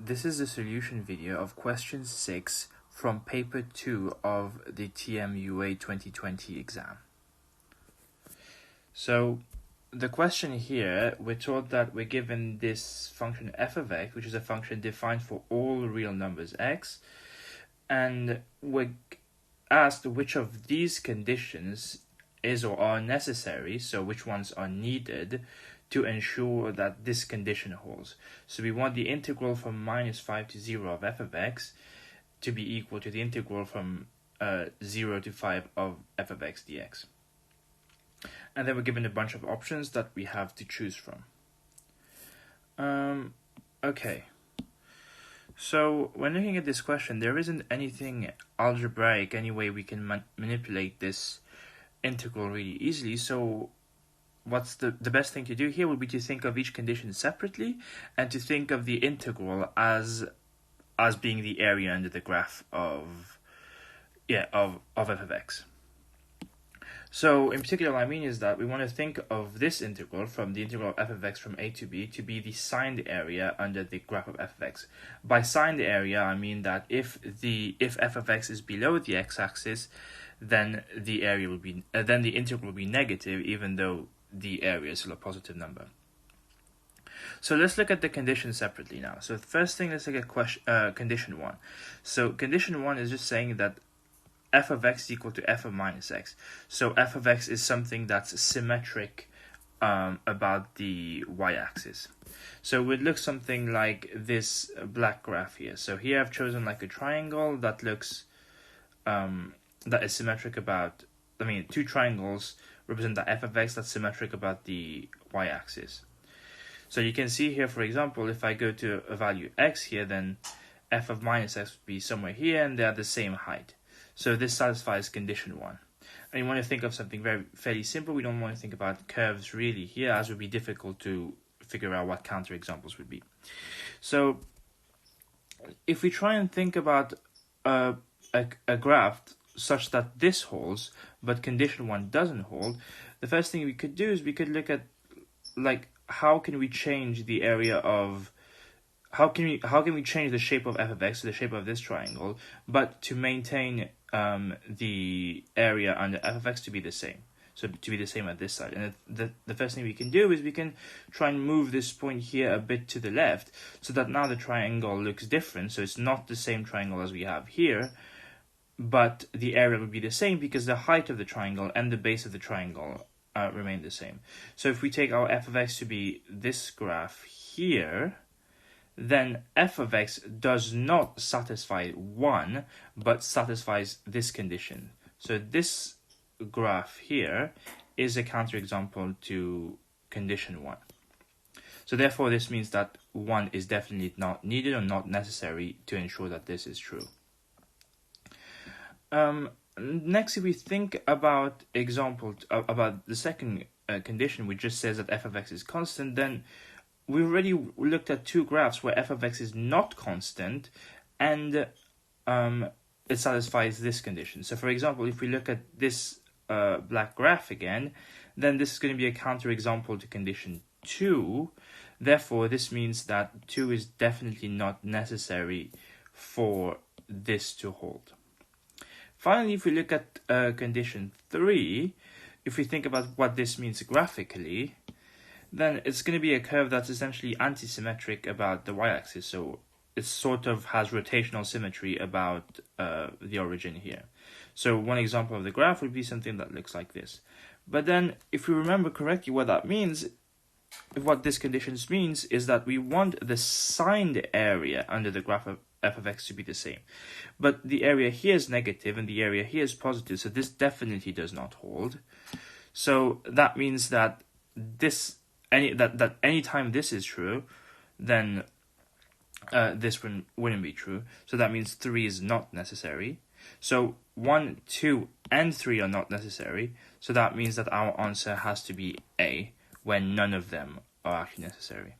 This is the solution video of question 6 from paper 2 of the TMUA 2020 exam. So the question here, we're told that we're given this function f of x, which is a function defined for all real numbers x, and we're asked which of these conditions is or are necessary, so which ones are needed to ensure that this condition holds. So we want the integral from -5 to 0 of f of x to be equal to the integral from 0 to 5 of f of x dx. And then we're given a bunch of options that we have to choose from. Okay. So when looking at this question, there isn't anything algebraic, any way we can manipulate this integral really easily. So what's the best thing to do here would be to think of each condition separately and to think of the integral as being the area under the graph of f of x. So in particular, what I mean is that we want to think of this integral from the integral of f of x from a to b to be the signed area under the graph of f of x. By signed area, I mean that if f of x is below the x-axis, then the area will be then the integral will be negative, even though the area is still a positive number. So let's look at the conditions separately now. So first thing, let's look at condition 1. So condition 1 is just saying that f of x is equal to f of minus x. So f of x is something that's symmetric about the y-axis. So it would look something like this black graph here. So here I've chosen like a triangle that looks that is symmetric about, two triangles represent the f of x that's symmetric about the y-axis. So you can see here, for example, if I go to a value x here, then f of minus x would be somewhere here, and they are the same height. So this satisfies condition 1. And you want to think of something fairly simple. We don't want to think about curves really here, as it would be difficult to figure out what counterexamples would be. So if we try and think about a graph such that this holds, but condition 1 doesn't hold, the first thing we could do is we could look at how can we change the area of how can we change the shape of f of x to the shape of this triangle, but to maintain the area under f of x to be the same. So to be the same at this side. And the first thing we can do is we can try and move this point here a bit to the left, so that now the triangle looks different. So it's not the same triangle as we have here, but the area will be the same because the height of the triangle and the base of the triangle remain the same. So if we take our f of x to be this graph here, then f of x does not satisfy 1, but satisfies this condition. So this graph here is a counterexample to condition 1. So therefore, this means that 1 is definitely not needed or not necessary to ensure that this is true. Next, if we think about about the second condition, which just says that f of x is constant, then we already looked at two graphs where f of x is not constant, and it satisfies this condition. So for example, if we look at this black graph again, then this is going to be a counterexample to condition 2. Therefore, this means that 2 is definitely not necessary for this to hold. Finally, if we look at condition 3, if we think about what this means graphically, then it's going to be a curve that's essentially anti-symmetric about the y-axis. So it sort of has rotational symmetry about the origin here. So one example of the graph would be something that looks like this. But then, if we remember correctly, what that means, what this condition means, is that we want the signed area under the graph of f of x to be the same. But the area here is negative and the area here is positive, so this definitely does not hold. So that means that any time this is true, then this wouldn't be true. So that means 3 is not necessary. So 1, 2, and 3 are not necessary. So that means that our answer has to be A, when none of them are actually necessary.